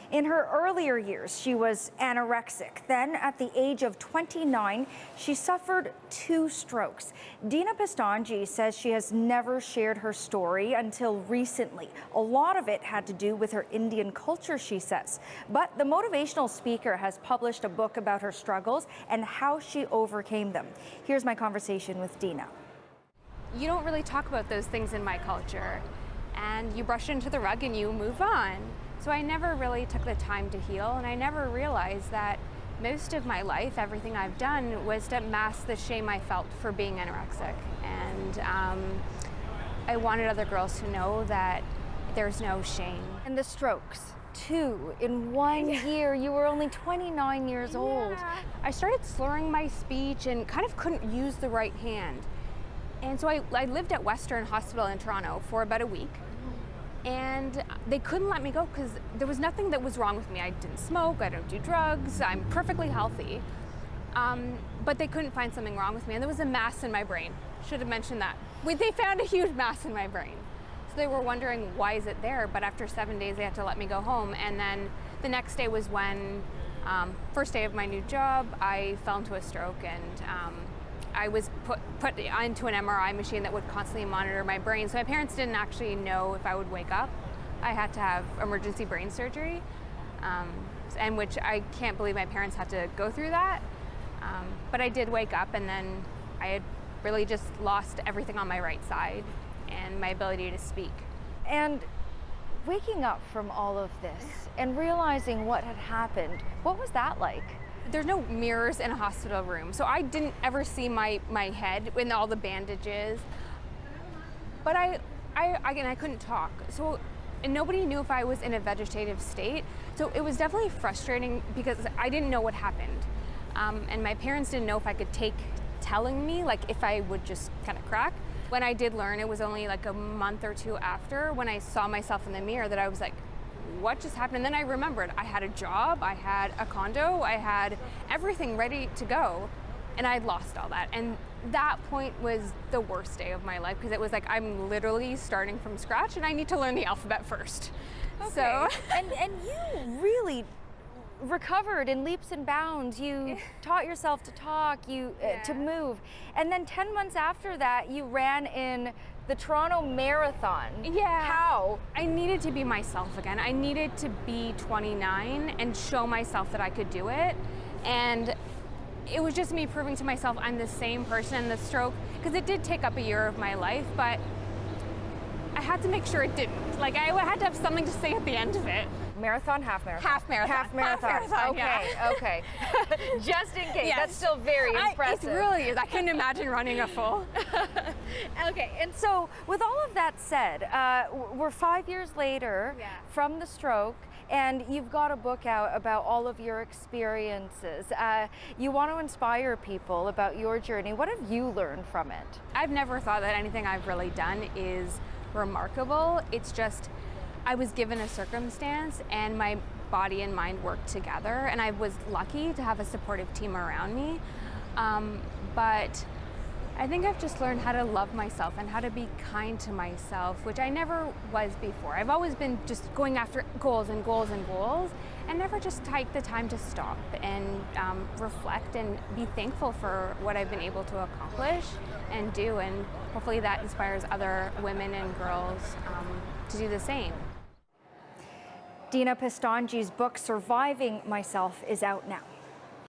In her earlier years, she was anorexic. Then, at the age of 29, she suffered 2 strokes. Dina Pestonji says she has never shared her story until recently. A lot of it had to do with her Indian culture, she says. But the motivational speaker has published a book about her struggles and how she overcame them. Here's my conversation with Dina. You don't really talk about those things in my culture, and you brush it into the rug and you move on. So I never really took the time to heal, and I never realized that most of my life, everything I've done was to mask the shame I felt for being anorexic. And I wanted other girls to know that there's no shame. And the strokes, 2 in 1 year. You were only 29 years old. I started slurring my speech and kind of couldn't use the right hand. And so I lived at Western Hospital in Toronto for about a week. And they couldn't let me go because there was nothing that was wrong with me. I didn't smoke, I don't do drugs, I'm perfectly healthy. But they couldn't find something wrong with me, and there was a mass in my brain. Should have mentioned that. They found a huge mass in my brain. So they were wondering, why is it there? But after 7 days, they had to let me go home. And then the next day was when, first day of my new job, I fell into a stroke, and I was put into an MRI machine that would constantly monitor my brain. So my parents didn't actually know if I would wake up. I had to have emergency brain surgery, and which I can't believe my parents had to go through that. But I did wake up, and then I had really just lost everything on my right side and my ability to speak. And waking up from all of this and realizing what had happened, what was that like? There's no mirrors in a hospital room, so I didn't ever see my head in all the bandages. But I couldn't talk, and nobody knew if I was in a vegetative state. So it was definitely frustrating because I didn't know what happened, and my parents didn't know if I could take telling me, like if I would just kind of crack. When I did learn, it was only like a month or 2 after, when I saw myself in the mirror, that I was like, what just happened? And then I remembered I had a job, I had a condo, I had everything ready to go, and I'd lost all that. And that point was the worst day of my life, because it was like, I'm literally starting from scratch and I need to learn the alphabet first. Okay. So and you really recovered in leaps and bounds. You taught yourself to talk, to move. And then 10 months after that, you ran in the Toronto Marathon. Yeah. How? I needed to be myself again. I needed to be 29 and show myself that I could do it. And it was just me proving to myself I'm the same person in the stroke, because it did take up a year of my life, but I had to make sure it didn't. Like, I had to have something to say at the end of it. Marathon, half marathon? Half marathon. Half marathon. Half marathon, okay, yeah. Okay. Just in case. Yes. That's still very impressive. It really is. I couldn't imagine running a full. Okay, and so with all of that said, we're 5 years later from the stroke, and you've got a book out about all of your experiences. You want to inspire people about your journey. What have you learned from it? I've never thought that anything I've really done is remarkable. It's just, I was given a circumstance and my body and mind worked together, and I was lucky to have a supportive team around me. But I think I've just learned how to love myself and how to be kind to myself, which I never was before. I've always been just going after goals and goals and goals, and never just take the time to stop and reflect and be thankful for what I've been able to accomplish and do. And hopefully that inspires other women and girls to do the same. Dina Pestonji's book, Surviving Myself, is out now.